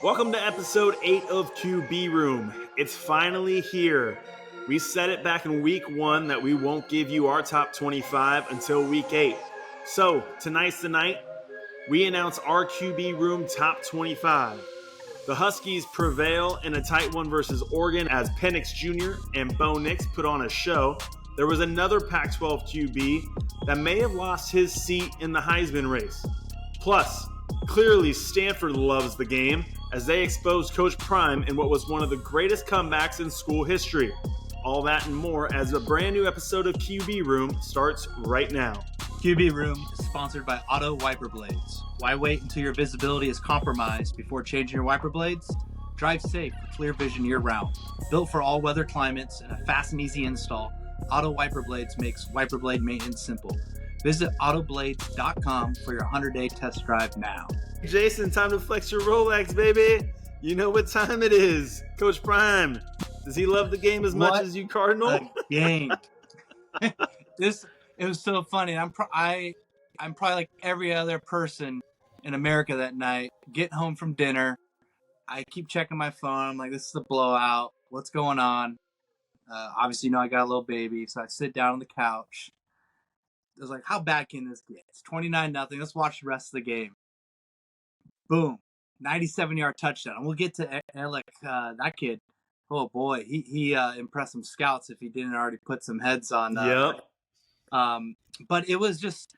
Welcome to episode 8 of QB Room. It's finally here. We said it back in week 1 that we won't give you our top 25 until week 8. So, tonight's the night. We announce our QB Room top 25. The Huskies prevail in a tight one versus Oregon as Penix Jr. and Bo Nix put on a show. There was another Pac-12 QB that may have lost his seat in the Heisman race. Plus, clearly Stanford loves the game as they exposed Coach Prime in what was one of the greatest comebacks in school history. All that and more as a brand new episode of QB Room starts right now. QB Room is sponsored by Auto Wiper Blades. Why wait until your visibility is compromised before changing your wiper blades? Drive safe with clear vision year-round. Built for all weather climates and a fast and easy install, Auto Wiper Blades makes wiper blade maintenance simple. Visit autoblades.com for your 100-day test drive now. Jason, time to flex your Rolex, baby. You know what time it is. Coach Prime, does he love the game as much as you, Cardinal? Game. It was so funny. I'm probably like every other person in America that night. Getting home from dinner, I keep checking my phone. I'm like, this is a blowout. What's going on? Obviously, I got a little baby, so I sit down on the couch. I was like, how bad can this get? It's 29-0. Let's watch the rest of the game. Boom. 97-yard touchdown. And we'll get to Alec, that kid. Oh, boy. He impressed some scouts if he didn't already put some heads on. Yep. But it was just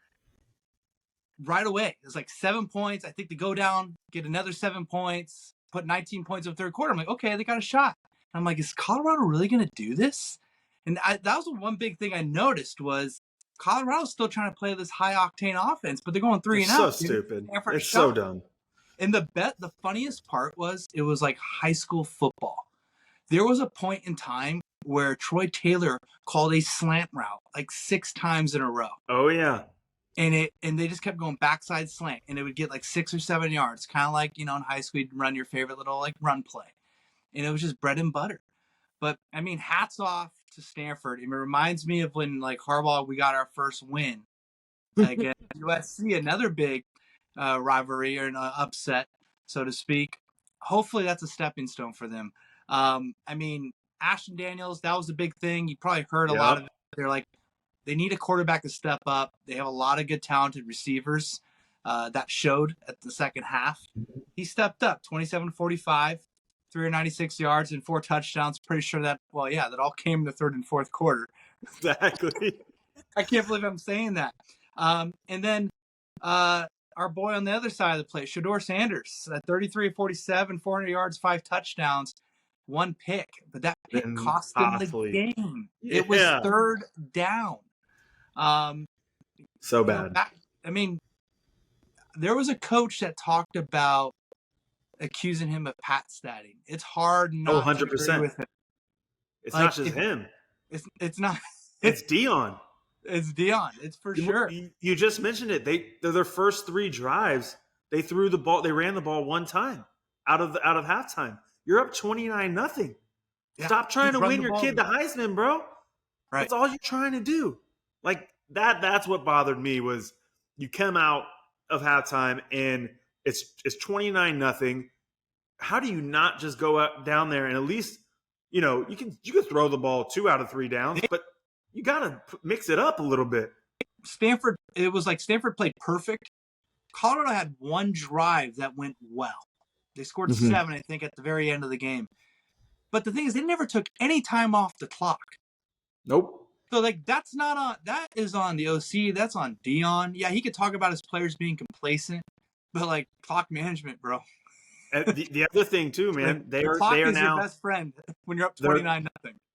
right away. It was like 7 points. I think to go down, get another 7 points, put 19 points in the third quarter. I'm like, okay, they got a shot. And I'm like, is Colorado really going to do this? And that was one big thing I noticed was Colorado's still trying to play this high-octane offense, but they're going 3-0. So stupid. It's so dumb. And the funniest part was it was like high school football. There was a point in time where Troy Taylor called a slant route like 6 times in a row. Oh, yeah. And they just kept going backside slant, and it would get like 6 or 7 yards, kind of like, in high school you'd run your favorite little like run play. And it was just bread and butter. But, I mean, hats off to Stanford. It reminds me of when, like, Harbaugh, we got our first win against USC, another big rivalry or an upset, so to speak. Hopefully that's a stepping stone for them. I mean, Ashton Daniels, that was a big thing. You probably heard a lot of it. They're like, they need a quarterback to step up. They have a lot of good, talented receivers that showed at the second half. He stepped up, 27-45. 396 yards and 4 touchdowns. Pretty sure that all came in the third and fourth quarter. Exactly. I can't believe I'm saying that. And then our boy on the other side of the plate, Shedeur Sanders, 33-47, 400 yards, 5 touchdowns, 1 pick. But that pick cost him the game. Yeah. It was third down. So bad. There was a coach that talked about accusing him of pat statting. It's hard not 100%. To agree with him. It's like, not just him. It's not. It's Dion. It's Dion. It's for sure. You just mentioned it. Their first 3 drives, they threw the ball. They ran the ball 1 time out of halftime. You're up 29-0. Yeah. Stop trying to win your kid the Heisman, bro. Right. That's all you're trying to do. Like that. That's what bothered me was you come out of halftime and it's 29-0. How do you not just go out down there and at least, you can throw the ball 2 out of 3 downs, but you got to mix it up a little bit. Stanford, it was like Stanford played perfect. Colorado had 1 drive that went well. They scored 7, I think, at the very end of the game. But the thing is, they never took any time off the clock. Nope. So, like, that is on the OC. That's on Dion. Yeah, he could talk about his players being complacent. But, like, clock management, bro. The other thing, too, man, they are now your best friend when you're up 29-0.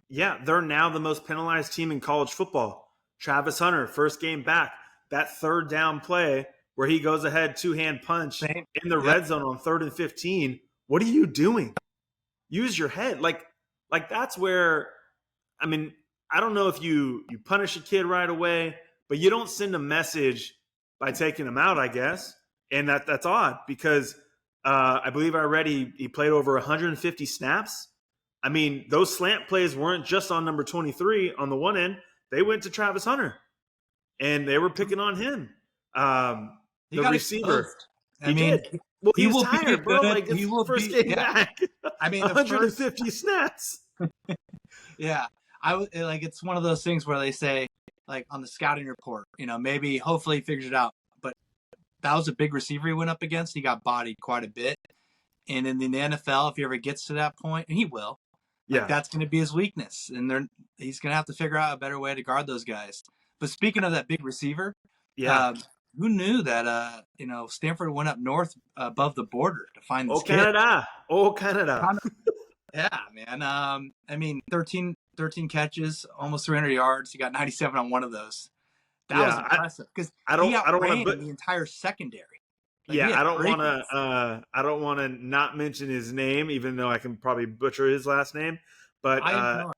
Yeah, they're now the most penalized team in college football. Travis Hunter, first game back, that third down play where he goes ahead, 2-hand punch in the red zone on 3rd and 15. What are you doing? Use your head. Like that's where, I mean, I don't know if you punish a kid right away, but you don't send a message by taking him out, I guess. And that's odd because I believe I read he played over 150 snaps. I mean, those slant plays weren't just on number 23 on the one end. They went to Travis Hunter, and they were picking on him. The receiver. He did. Well, he he's will be a tired, bro. good. Like, He it's will first be. game Yeah. back. I mean, the first. 150 snaps. Yeah, I would like. It's one of those things where they say, like on the scouting report, maybe hopefully he figures it out. But that was a big receiver he went up against. He got bodied quite a bit. And in the NFL, if he ever gets to that point, and he will, like Yeah. that's going to be his weakness, and he's going to have to figure out a better way to guard those guys. But speaking of that big receiver, Yeah. who knew that Stanford went up north above the border to find this Oh, kid? Canada. Oh, Canada. Yeah, man. I mean, 13 catches, almost 300 yards. He got 97 on one of those. That was Yeah. impressive because I he don't want outran to. the entire secondary. Like he Yeah, had I don't want breakers. to. I don't want to not mention his name, even though I can probably butcher his last name. But I am Manor.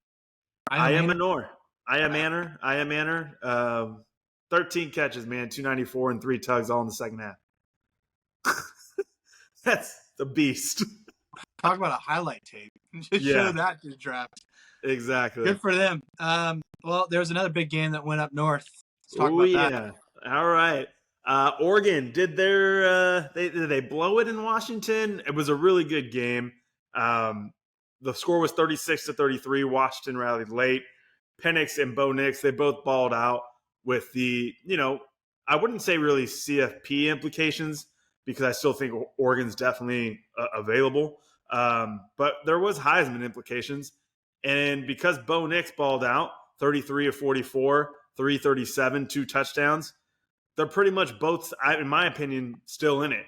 I am Manor. I am Manor. I am Manor. 13 catches, man, 294 and 3 tugs, all in the second half. That's the beast. Talk about a highlight tape. Just Yeah. show that to the draft. Exactly. Good for them. Well, there's another big game that went up north. Let's talk Oh about yeah. that. All right. Oregon did did they blow it in Washington? It was a really good game. The score was 36-33. Washington rallied late. Penix and Bo Nix, they both balled out with the, I wouldn't say really CFP implications because I still think Oregon's definitely available. But there was Heisman implications. And because Bo Nix balled out 33 of 44, 337, 2 touchdowns, they're pretty much both, in my opinion, still in it.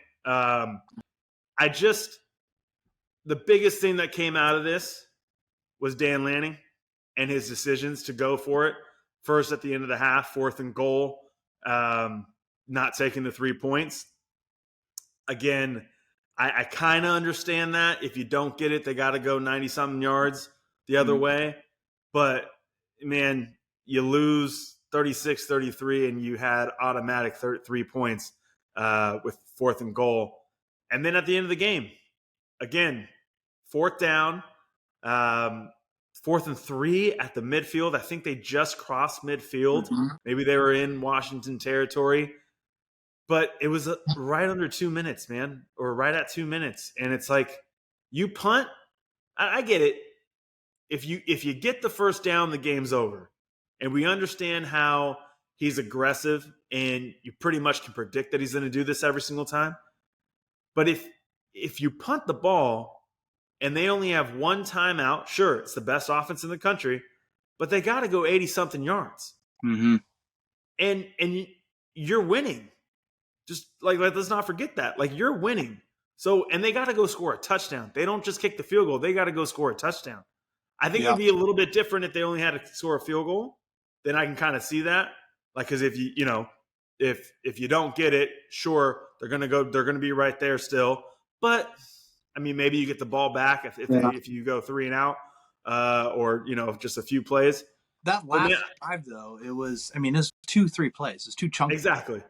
The biggest thing that came out of this was Dan Lanning and his decisions to go for it. First at the end of the half, 4th and goal, not taking the 3 points. Again, I kind of understand that. If you don't get it, they got to go 90-something yards the other way. But, man, you lose 36-33 and you had automatic 3 points with 4th and goal. And then at the end of the game, again, 4th down, 4th and 3 at the midfield. I think they just crossed midfield. Maybe they were in Washington territory. But it was right under 2 minutes, man, or right at 2 minutes. And it's like, you punt, I get it. If you get the first down, the game's over. And we understand how he's aggressive and you pretty much can predict that he's going to do this every single time. But if you punt the ball and they only have one timeout, sure, it's the best offense in the country, but they got to go 80-something yards. Mm-hmm. And you're winning. Just let's not forget that. Like, you're winning. So, and they got to go score a touchdown. They don't just kick the field goal. They got to go score a touchdown. I think it would be a little bit different if they only had to score a field goal. Then I can kind of see that. Like, because if if you don't get it, sure, they're gonna be right there still. But I mean, maybe you get the ball back if you go 3 and out, or just a few plays. That last drive, though, it was 2-3 plays. It was 2 chunks. Exactly.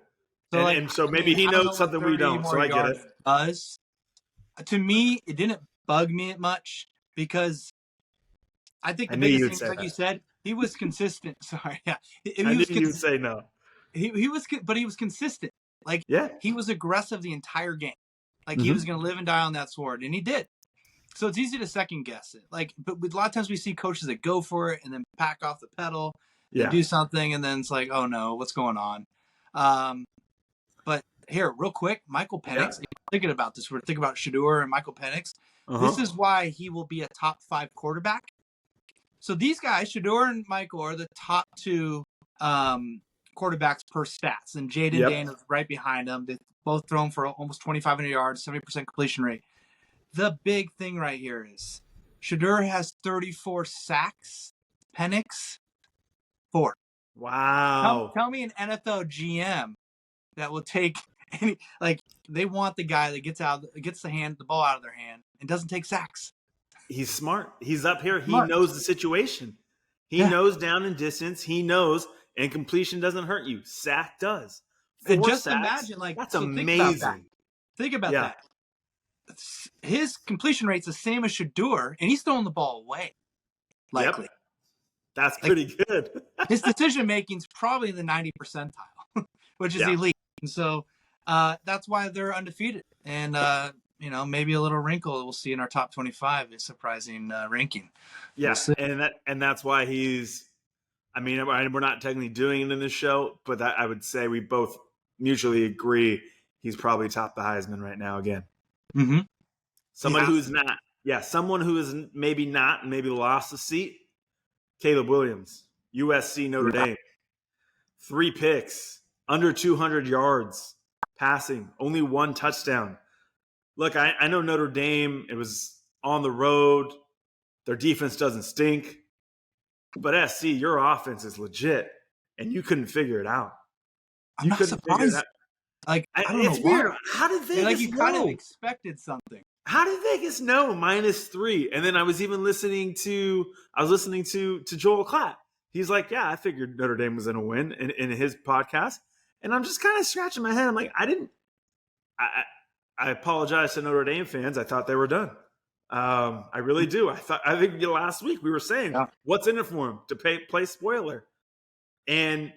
So, and so maybe he knows something we don't. So I get it. To me, it didn't bug me much because I think the biggest thing, like you said, he was consistent. Sorry, yeah, I knew you would say no. He was consistent. Like, he was aggressive the entire game. Like, he was going to live and die on that sword, and he did. So it's easy to second guess it. Like, but a lot of times we see coaches that go for it and then back off the pedal, and do something, and then it's like, oh no, what's going on? But here, real quick, Michael Penix. Thinking about this, we're thinking about Shedeur and Michael Penix. This is why he will be a top 5 quarterback. So these guys, Shedeur and Michael, are the top 2 quarterbacks per stats, and Jaden Daniels right behind them. They've both thrown for almost 2,500 yards, 70% completion rate. The big thing right here is Shedeur has 34 sacks. Penix, 4. Wow. Tell me an NFL GM that will take any, like, they want the guy that gets the ball out of their hand and doesn't take sacks. He's smart. He's up here. He knows the situation. He knows down and distance. He knows, and completion doesn't hurt you. Sack does. And just imagine, that's amazing. Think about that. His completion rate's the same as Shedeur, and he's throwing the ball away. Likely. Yep. That's pretty good. His decision making's probably in the 90 percentile, which is elite. And so That's why they're undefeated, and maybe a little wrinkle we'll see in our top 25 is surprising ranking. We'll Yeah, see. and that's why he's. I mean, we're not technically doing it in this show, but I would say we both mutually agree he's probably top the Heisman right now again. Mm-hmm. Somebody who's not, yeah, someone who is maybe not, maybe lost the seat. Caleb Williams, USC Notre Dame, 3 picks, under 200 yards passing, only 1 touchdown. Look, I know Notre Dame. It was on the road. Their defense doesn't stink. But SC, your offense is legit, and you couldn't figure it out. I'm You not couldn't figure it surprised. out. Like, I don't know It's why. weird. How did Vegas You kind of know? expected something. How did Vegas know -3? And then I was even listening to Joel Klatt. He's like, yeah, I figured Notre Dame was going to win in his podcast. And I'm just kind of scratching my head. I'm like, I apologize to Notre Dame fans. I thought they were done. I really do. I think last week we were saying, what's in it for them to play spoiler? And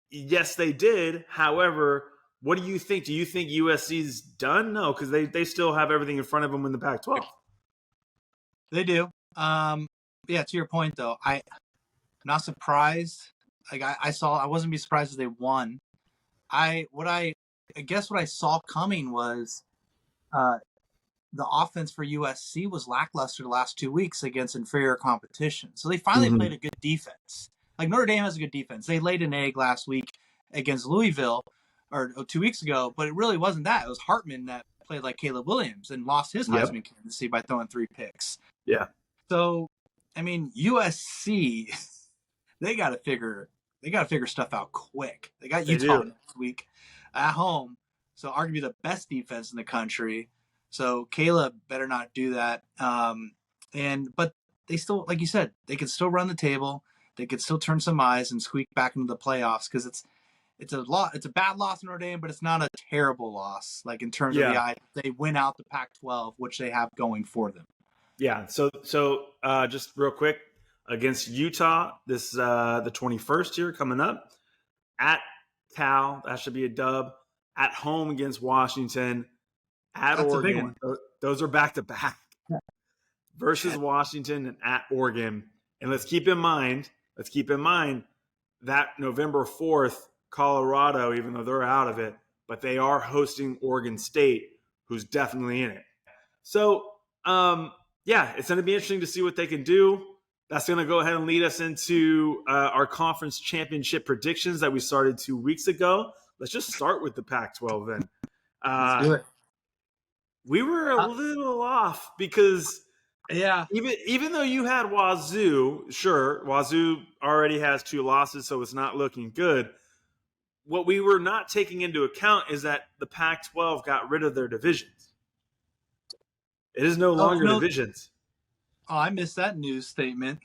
yes, they did. However, what do you think? Do you think USC's done? No, because they still have everything in front of them in the Pac-12. They do. Yeah, to your point though, I'm not surprised. Like I wasn't be surprised if they won. I guess what I saw coming was the offense for USC was lackluster the last 2 weeks against inferior competition. So they finally played a good defense. Like Notre Dame has a good defense. They laid an egg last week against Louisville or 2 weeks ago, but it really wasn't that. It was Hartman that played like Caleb Williams and lost his Heisman candidacy by throwing 3 picks. Yeah. So, I mean, USC, they got to figure stuff out quick. They got Utah next week at home, so arguably the best defense in the country. So Caleb better not do that. But they still, like you said, they can still run the table. They could still turn some eyes and squeak back into the playoffs because it's a bad loss in Notre Dame, but it's not a terrible loss. Like in terms of the eye, they win out the Pac-12, which they have going for them. Yeah. So just real quick, against Utah, this the 21st here coming up at Cal, that should be a dub. At home against Washington, at That's Oregon. a big one. Those are back to back versus Washington and at Oregon. And let's keep in mind that November 4th, Colorado, even though they're out of it, but they are hosting Oregon State, who's definitely in it. So, it's going to be interesting to see what they can do. That's going to go ahead and lead us into our conference championship predictions that we started 2 weeks ago. Let's just start with the Pac-12 then. Let's do it. We were a little off because even though you had Wazoo, sure, Wazoo already has 2 losses, so it's not looking good. What we were not taking into account is that the Pac-12 got rid of their divisions. It is no longer divisions. Oh, I missed that news statement.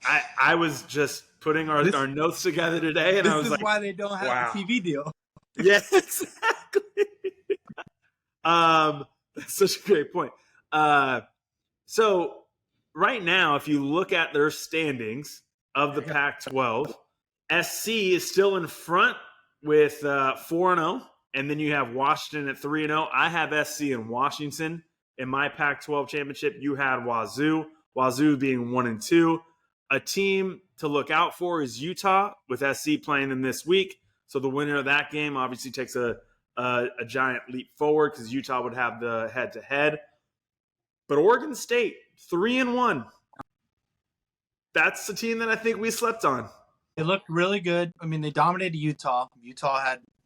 I was just putting our notes together today, and I was like, "This is why they don't have a TV deal." Yeah, exactly. That's such a great point. So right now, if you look at their standings of the Pac-12, SC is still in front with 4-0, and then you have Washington at 3-0. I have SC and Washington in my Pac-12 championship. You had Wazoo being 1-2. A team to look out for is Utah, with SC playing them this week. So the winner of that game obviously takes a giant leap forward because Utah would have the head-to-head. But Oregon State, 3-1. That's the team that I think we slept on. They looked really good. I mean, they dominated Utah.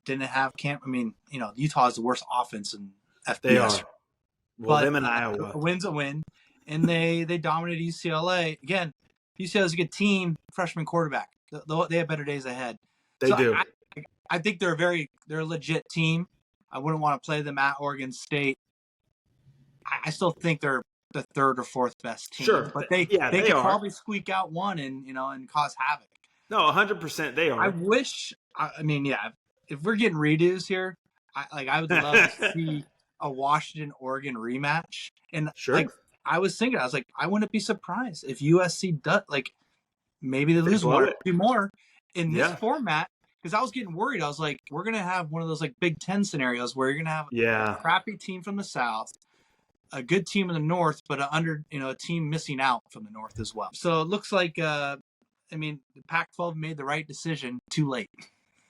Didn't have camp. I mean, Utah has the worst offense in FBS. They are. Well, but them and Iowa. A win's a win. And they dominated UCLA. Again, UCLA is a good team, freshman quarterback. They have better days ahead. They do. I think they're a legit team. I wouldn't want to play them at Oregon State. I still think they're the 3rd or 4th best team. Sure. But they can probably squeak out one and cause havoc. No, 100% they are. I wish, if we're getting redos here, I would love to see a Washington-Oregon rematch. And sure. I was thinking, I wouldn't be surprised if USC does, maybe they lose 1 or 2 more in this format. because I was getting worried. I was like, we're gonna have one of those like Big Ten scenarios where you're gonna have a crappy team from the South, a good team in the North, but a team missing out from the North as well. So it looks like, the Pac-12 made the right decision too late.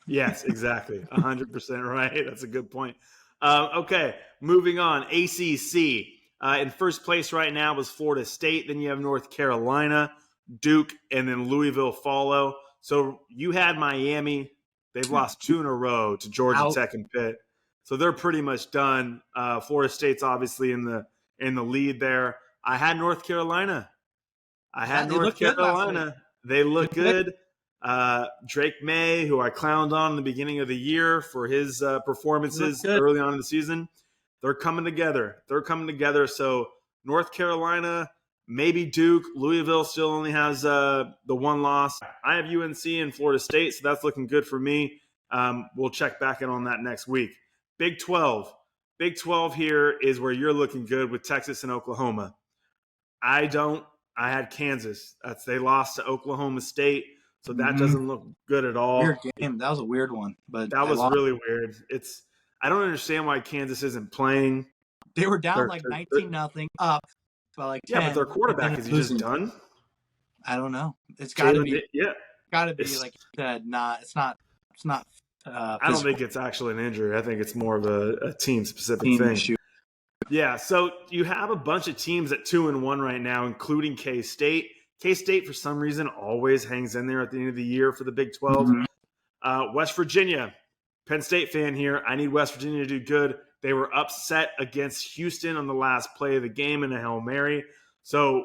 Yes, exactly. 100% right. That's a good point. Okay, moving on. ACC. In first place right now was Florida State. Then you have North Carolina, Duke, and then Louisville follow. So you had Miami. They've lost 2 in a row to Georgia Tech and Pitt. So they're pretty much done. Florida State's obviously in the lead there. I had North Carolina. North Carolina. They look good. Drake May, who I clowned on in the beginning of the year for his performances early on in the season, they're coming together. So North Carolina, maybe Duke, Louisville still only has the one loss. I have UNC and Florida State, so that's looking good for me. We'll check back in on that next week. Big 12. Big 12 here is where you're looking good with Texas and Oklahoma. I had Kansas. They lost to Oklahoma State. So that doesn't look good at all. Weird game. That was a weird one, but that was really weird. I don't understand why Kansas isn't playing. They were down 19-0 up by like 10. Yeah, but their quarterback, is he just done? I don't know. It's got to be. Yeah, got to be like you said. It's not. I don't think it's actually an injury. I think it's more of a team specific thing. Issue. Yeah. So you have a bunch of teams at 2-1 right now, including K-State. K-State, for some reason, always hangs in there at the end of the year for the Big 12. West Virginia, Penn State fan here. I need West Virginia to do good. They were upset against Houston on the last play of the game in a Hail Mary. So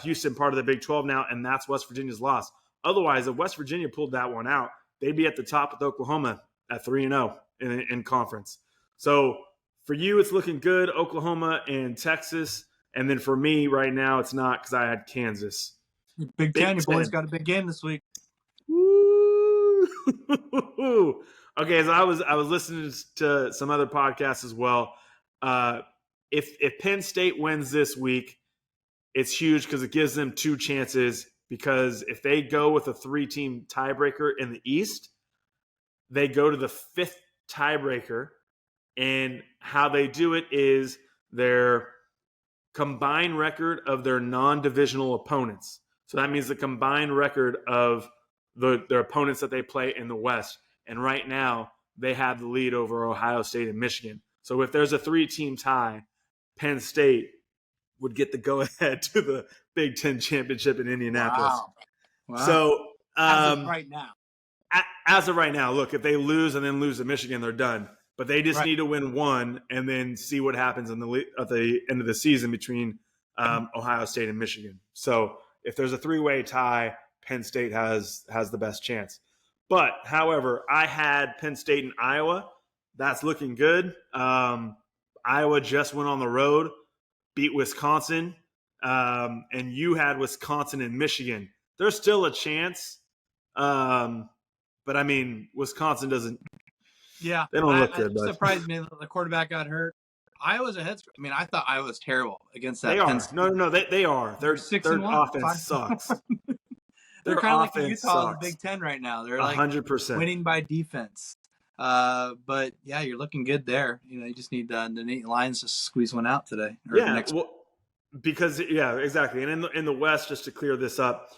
Houston part of the Big 12 now, and that's West Virginia's loss. Otherwise, if West Virginia pulled that one out, they'd be at the top with Oklahoma at 3-0 in conference. So for you, it's looking good, Oklahoma and Texas. And then for me right now, it's not because I had Kansas. Big Ten, your boys got a big game this week. Woo! Okay, so I was listening to some other podcasts as well. If Penn State wins this week, it's huge because it gives them 2 chances. Because if they go with a 3-team tiebreaker in the East, they go to the 5th tiebreaker, and how they do it is their combined record of their non-divisional opponents. So that means the combined record of their opponents that they play in the West. And right now, they have the lead over Ohio State and Michigan. So if there's a 3-team tie, Penn State would get the go-ahead to the Big Ten championship in Indianapolis. Wow. So as of right now. As of right now, look, if they lose and then lose to Michigan, they're done. But they just need to win one and then see what happens at the end of the season between Ohio State and Michigan. So if there's a 3-way tie, Penn State has the best chance. But, however, I had Penn State and Iowa. That's looking good. Iowa just went on the road, beat Wisconsin, and you had Wisconsin and Michigan. There's still a chance, but, I mean, Wisconsin doesn't – yeah, they don't look good. It surprised me that the quarterback got hurt. Iowa's a head scratch. I mean, I thought Iowa was terrible against that. They are. No, they are. Their 6-1. Offense sucks. They're kind of like the Utah in the Big Ten right now. They're like 100% winning by defense. But yeah, you're looking good there. You just need the Nate Lions to squeeze one out today. Because exactly. And in the West, just to clear this up,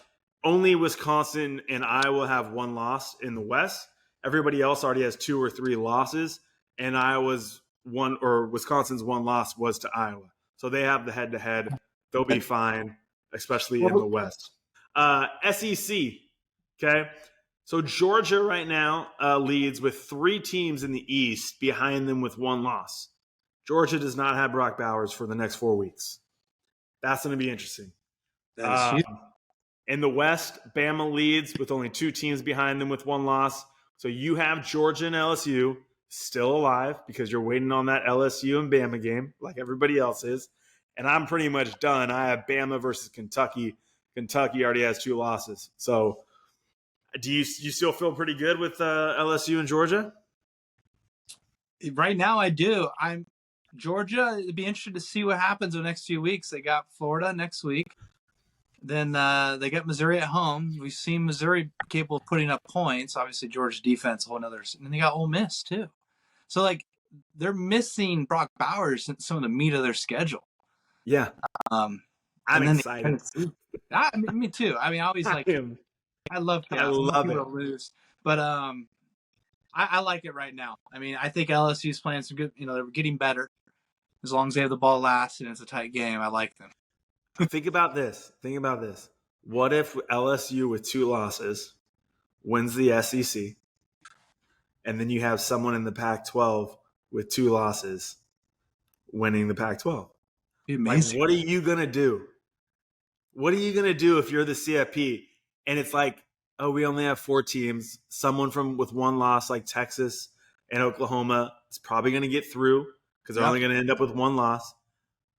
only Wisconsin and Iowa have 1 loss in the West. Everybody else already has 2 or 3 losses, and Wisconsin's 1 loss was to Iowa. So they have the head-to-head. They'll be fine, especially in the West. SEC, okay? So Georgia right now leads with 3 teams in the East behind them with 1 loss. Georgia does not have Brock Bowers for the next 4 weeks. That's going to be interesting. That is huge. In the West, Bama leads with only 2 teams behind them with 1 loss. So you have Georgia and LSU still alive because you're waiting on that LSU and Bama game like everybody else is. And I'm pretty much done. I have Bama versus Kentucky. Kentucky already has 2 losses. So do you still feel pretty good with LSU and Georgia? Right now I do. Georgia, it'd be interesting to see what happens in the next few weeks. They got Florida next week. Then they got Missouri at home. We've seen Missouri capable of putting up points. Obviously, Georgia defense, a whole nother. And then they got Ole Miss too. So like they're missing Brock Bowers in some of the meat of their schedule. Yeah, Um, I'm and then excited. me too. I mean, I always I like am. I love I chaos. I want love people it. to lose, but I like it right now. I mean, I think LSU's playing some good. They're getting better as long as they have the ball last and it's a tight game. I like them. Think about this. Think about this. What if LSU with 2 losses wins the SEC, and then you have someone in the Pac-12 with 2 losses winning the Pac-12? Be Like, amazing. what are you gonna do? What are you gonna do if you're the CFP and it's like, oh, we only have 4 teams. Someone with 1 loss, like Texas and Oklahoma, is probably gonna get through because they're Yep. only gonna end up with 1 loss.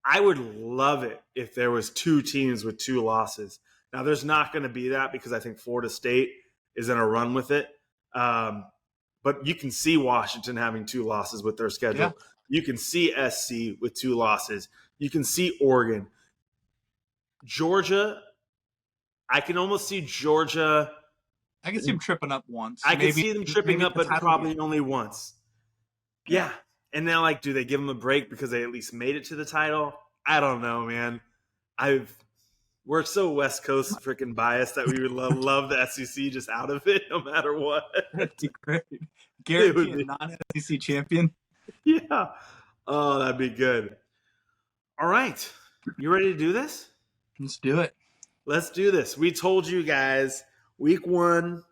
I would love it if there was 2 teams with 2 losses. Now, there's not going to be that because I think Florida State is in a run with it. But you can see Washington having 2 losses with their schedule. Yeah. You can see SC with 2 losses. You can see Oregon. Georgia, I can almost see Georgia. I can see them tripping up once. I can see them tripping up, the but title probably game. only once. Yeah. And now, like, do they give them a break because they at least made it to the title? I don't know, man. We're so West Coast freaking biased that we would love the SEC just out of it, no matter what. That'd be great. It Guarantee would a be. non-SEC champion. Yeah. Oh, that'd be good. All right. You ready to do this? Let's do it. Let's do this. We told you guys week 1,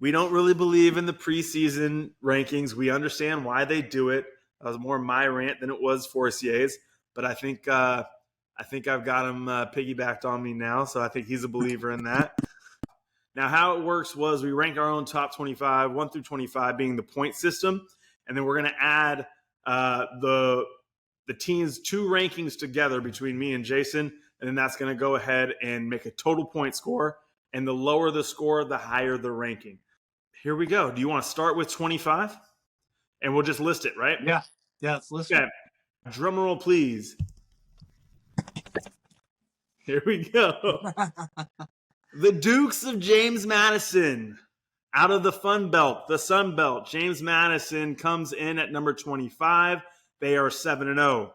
we don't really believe in the preseason rankings. We understand why they do it. That was more my rant than it was Forcier's, but I think I've got him piggybacked on me now, so I think he's a believer in that. Now, how it works was we rank our own top 25, 1 through 25 being the point system, and then we're going to add the team's 2 rankings together between me and Jason, and then that's going to go ahead and make a total point score, and the lower the score, the higher the ranking. Here we go. Do you want to start with 25? And we'll just list it, right? Yeah. Let's listen. Okay. Drum roll, please. Here we go. The Dukes of James Madison. Out of the Sun Belt, James Madison comes in at number 25. They are 7-0.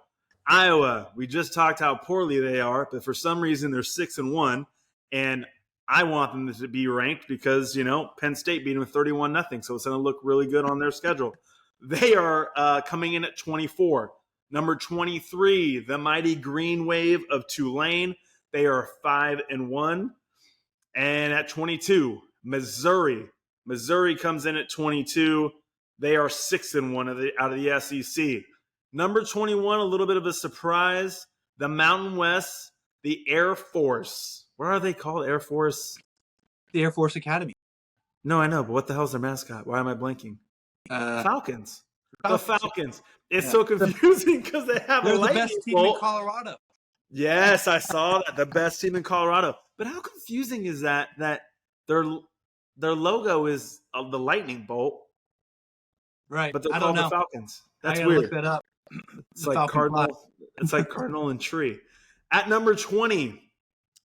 Iowa, we just talked how poorly they are, but for some reason they're 6-1. And I want them to be ranked because, Penn State beat them 31-0, so it's going to look really good on their schedule. They are coming in at 24. Number 23, the mighty Green Wave of Tulane. They are 5-1. And at 22, Missouri. Missouri comes in at 22. They are 6-1 out of the SEC. Number 21, a little bit of a surprise. The Mountain West, the Air Force. What are they called? Air Force? The Air Force Academy. No, I know, but what the hell is their mascot? Why am I blanking? Falcons. The Falcons. It's so confusing because they have a lightning bolt. They're the best team in Colorado. Yes, I saw that. The best team in Colorado. But how confusing is that their logo is the lightning bolt, right? but they're called the Falcons. That's weird. Look that up. It's like Cardinal. It's like Cardinal and Tree. At number 20,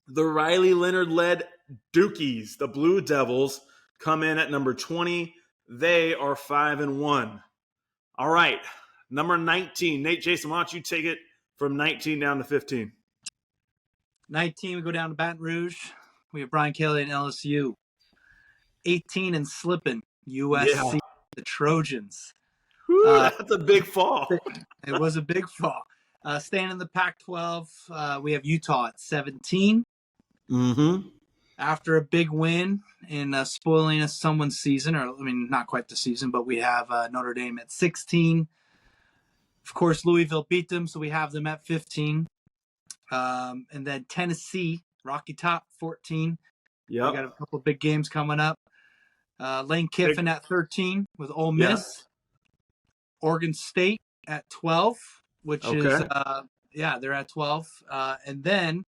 the Riley Leonard-led Dukies, the Blue Devils, come in at number 20. They are 5-1. All right, number 19. Nate, Jason, why don't you take it from 19 down to 15? 19, we go down to Baton Rouge. We have Brian Kelly and LSU. 18 and slipping, USC, the Trojans. Whew, that's a big fall. It was a big fall. Staying in the Pac-12, we have Utah at 17. Mm-hmm. After a big win in spoiling someone's season, not quite the season, but we have Notre Dame at 16. Of course, Louisville beat them, so we have them at 15. And then Tennessee, Rocky Top, 14. Yeah, We got a couple of big games coming up. Lane Kiffin at 13 with Ole Miss. Oregon State at 12, which is, they're at 12. And then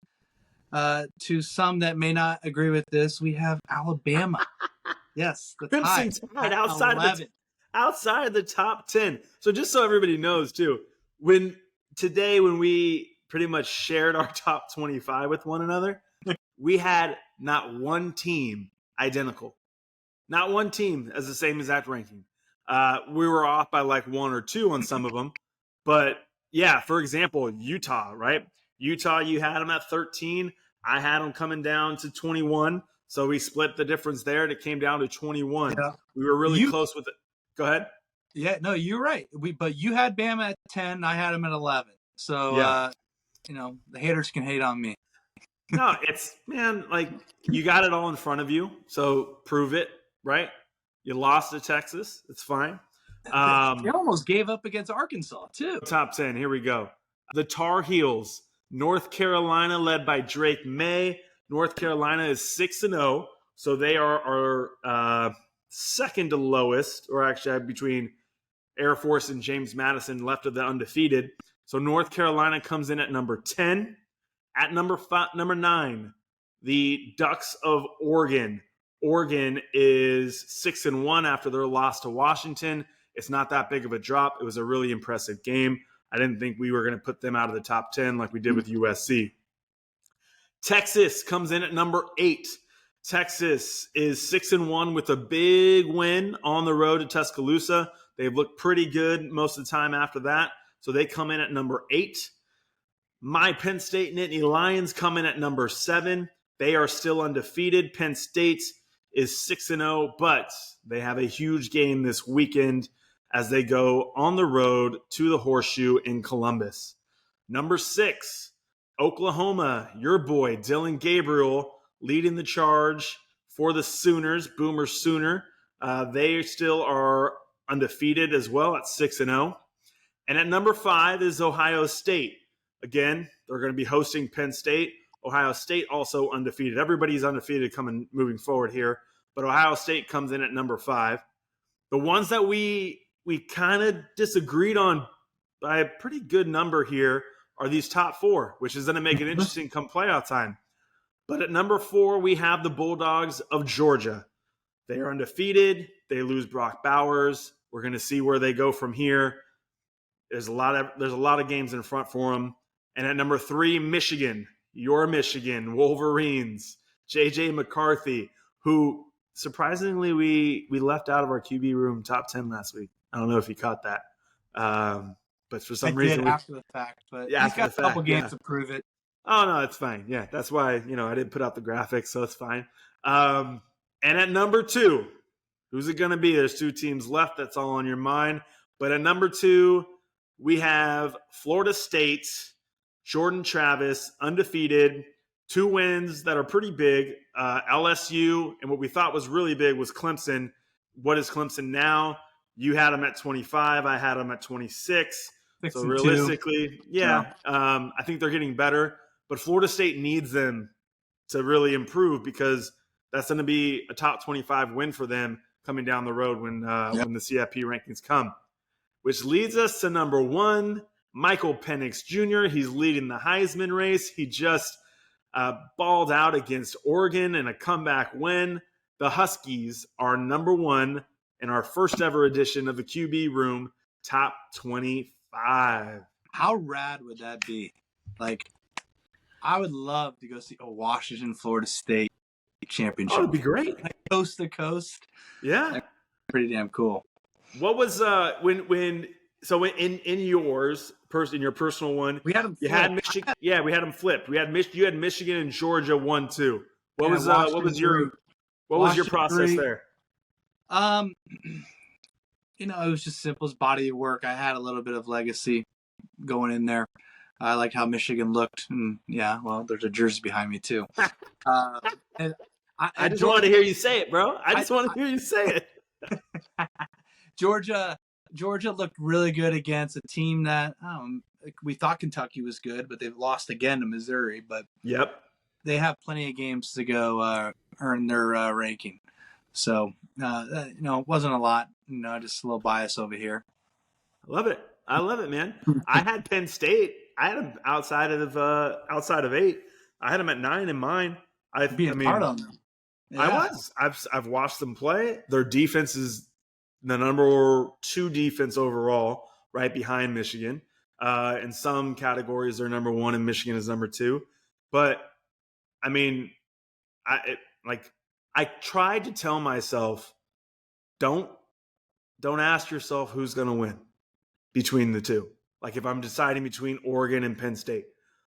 to some that may not agree with this, we have Alabama. Yes, the Crimson Tide outside of the top 10. So just so everybody knows too, when we pretty much shared our top 25 with one another, We had not one team identical. Not one team as the same exact ranking. We were off by like 1 or 2 on some of them. But yeah, for example, Utah, right? Utah, you had them at 13. I had them coming down to 21. So we split the difference there, and it came down to 21. Yeah. We were really close with it. Go ahead. Yeah, no, you're right. But you had Bama at 10. I had him at 11. So, Yeah. the haters can hate on me. No, it's, man, like, you got it all in front of you. So prove it, right? You lost to Texas. It's fine. They almost gave up against Arkansas, too. Top 10. Here we go. The Tar Heels, North Carolina, led by Drake May. North Carolina is 6-0, so they are our second to lowest, or actually between Air Force and James Madison, left of the undefeated. So North Carolina comes in at number 10. At number 9, the Ducks of Oregon. Oregon is 6-1 after their loss to Washington. It's not that big of a drop. It was a really impressive game. I didn't think we were going to put them out of the top 10 like we did with USC. Texas comes in at number 8. Texas is 6-1 with a big win on the road to Tuscaloosa. They've looked pretty good most of the time after that. So they come in at number 8. My Penn State Nittany Lions come in at number 7. They are still undefeated. Penn State is 6-0, but they have a huge game this weekend as they go on the road to the Horseshoe in Columbus. Number 6, Oklahoma, your boy, Dylan Gabriel, leading the charge for the Sooners, Boomer Sooner. They still are undefeated as well at 6-0. And at number 5 is Ohio State. Again, they're going to be hosting Penn State. Ohio State also undefeated. Everybody's undefeated moving forward here, but Ohio State comes in at number 5. The ones that we kind of disagreed on by a pretty good number here are these top 4, which is going to make it interesting come playoff time. But at number 4, we have the Bulldogs of Georgia. They are undefeated. They lose Brock Bowers. We're going to see where they go from here. There's a lot of games in front for them. And at number 3, Michigan, your Michigan Wolverines, J.J. McCarthy, who surprisingly we left out of our QB room top 10 last week. I don't know if you caught that. But for some reason, after the fact, but he's got a couple games to prove it. Oh, no, it's fine. Yeah, that's why, I didn't put out the graphics, so it's fine. And at number 2, who's it going to be? There's 2 teams left. That's all on your mind. But at number 2, we have Florida State, Jordan Travis, undefeated, 2 wins that are pretty big. LSU, and what we thought was really big was Clemson. What is Clemson now? You had them at 25. I had them at 26. So realistically, I think they're getting better. But Florida State needs them to really improve because that's going to be a top 25 win for them coming down the road when the CFP rankings come. Which leads us to number 1, Michael Penix Jr. He's leading the Heisman race. He just balled out against Oregon in a comeback win. The Huskies are number 1 in our first ever edition of the QB Room Top 25. How rad would that be? Like, I would love to go see a Washington Florida State championship. Oh, it'd be great. Like, coast to coast. Yeah. Like, pretty damn cool. What was in yours in your personal one? We had them. You had Michigan. Yeah, we had them flipped. You had Michigan and Georgia 1-2. What was your process 3. there? It was just simple as body of work. I had a little bit of legacy going in there. I liked how Michigan looked, and there's a jersey behind me too. And I just wanted to hear you say it, bro. I just want to hear you say it. Georgia looked really good against a team that we thought Kentucky was good, but they've lost again to Missouri. But they have plenty of games to go earn their ranking. So it wasn't a lot. Just a little bias over here. I love it, man. I had Penn State. I had them outside of 8. I had them at 9 in mine. Hard on them. Yeah. I was. I've watched them play. Their defense is the number 2 defense overall, right behind Michigan. In some categories, they're number 1 and Michigan is number 2. But I mean, I tried to tell myself, don't ask yourself who's going to win between the two. Like if I'm deciding between Oregon and Penn State,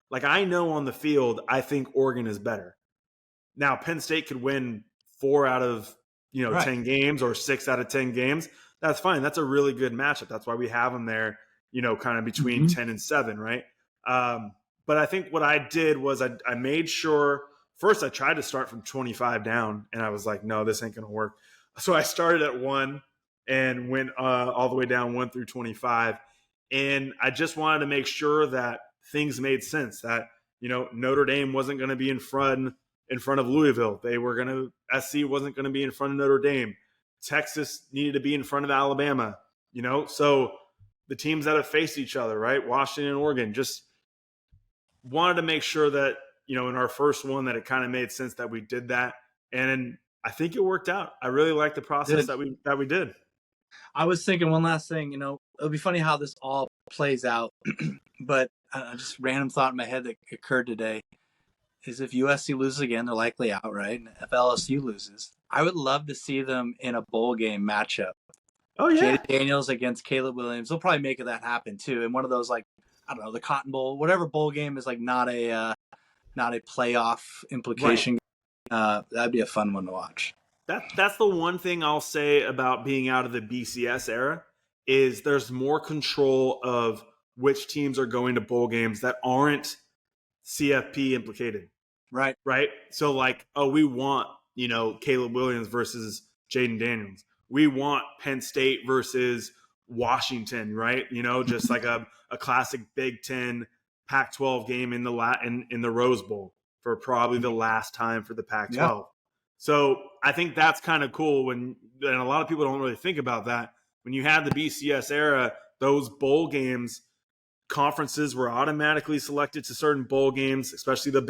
like I know on the field, I think Oregon is better. Now Penn State could win 4 out of Right. 10 games or 6 out of 10 games. That's fine. That's a really good matchup. That's why we have them there, kind of between 10 and 7, right? But I think what I did was I made sure first I tried to start from 25 down, and I was like, no, this ain't going to work. So I started at 1 and went all the way down 1 through 25. And I just wanted to make sure that things made sense, that, Notre Dame wasn't going to be in front of Louisville. They were going to, SC wasn't going to be in front of Notre Dame. Texas needed to be in front of Alabama, So the teams that have faced each other, right? Washington and Oregon, just wanted to make sure that, in our first one that it kind of made sense that we did that. And I think it worked out. I really like the process that we did. I was thinking one last thing, it'll be funny how this all plays out, but just random thought in my head that occurred today is if USC loses again, they're likely out, right? And if LSU loses, I would love to see them in a bowl game matchup. Oh, yeah. Jaden Daniels against Caleb Williams. They'll probably make that happen, too. In one of those, like, I don't know, the Cotton Bowl, whatever bowl game is, like, not a playoff implication. Right. That'd be a fun one to watch. That's the one thing I'll say about being out of the BCS era is there's more control of which teams are going to bowl games that aren't CFP implicated. Right. Right. So like, we want, Caleb Williams versus Jaden Daniels. We want Penn State versus Washington, right? Just like a classic Big Ten Pac-12 game in the Rose Bowl for probably the last time for the Pac-12. Yeah. So I think that's kind of cool and a lot of people don't really think about that. When you had the BCS era, those bowl games, conferences were automatically selected to certain bowl games, especially the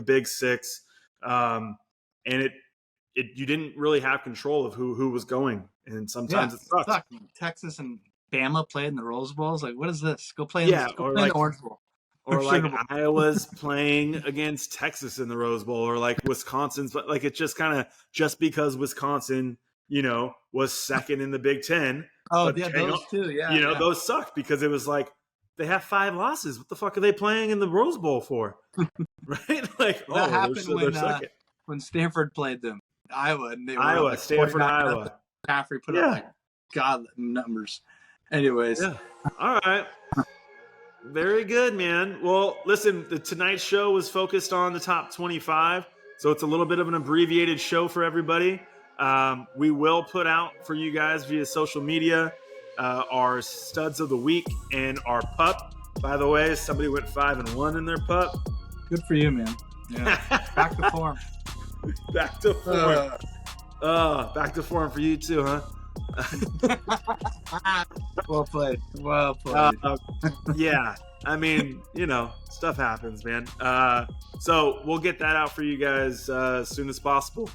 Big Six. And you didn't really have control of who was going. And sometimes it sucked. Texas and Bama played in the Rose Bowl. It's like, what is this? Go play in the Orange Bowl. Or like Iowa's playing against Texas in the Rose Bowl, or like Wisconsin's, but like it's just kind of just because Wisconsin, was second in the Big Ten. Oh, yeah, those two, yeah. Those sucked because it was like they have 5 losses. What the fuck are they playing in the Rose Bowl for? Right? Like that happened when Stanford played them, Iowa, and they were Stanford, Iowa. McCaffrey put up God numbers. Anyways, all right. Very good, man. Well, listen, the Tonight Show was focused on the top 25, so it's a little bit of an abbreviated show for everybody. We will put out for you guys via social media our studs of the week and our pup. By the way, somebody went 5-1 in their pup. Good for you, man. Yeah. Back to form. Back to form. Back to form for you too, huh? Well played. Yeah, I mean, stuff happens, man. So we'll get that out for you guys as soon as possible.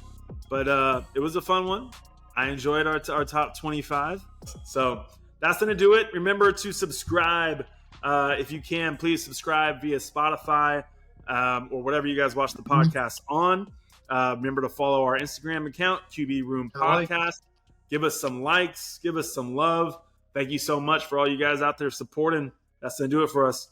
But it was a fun one. I enjoyed our top 25. So that's going to do it. Remember to subscribe. If you can, please subscribe via Spotify or whatever you guys watch the podcast on. Remember to follow our Instagram account, QB Room Podcast. Give us some likes. Give us some love. Thank you so much for all you guys out there supporting. That's going to do it for us.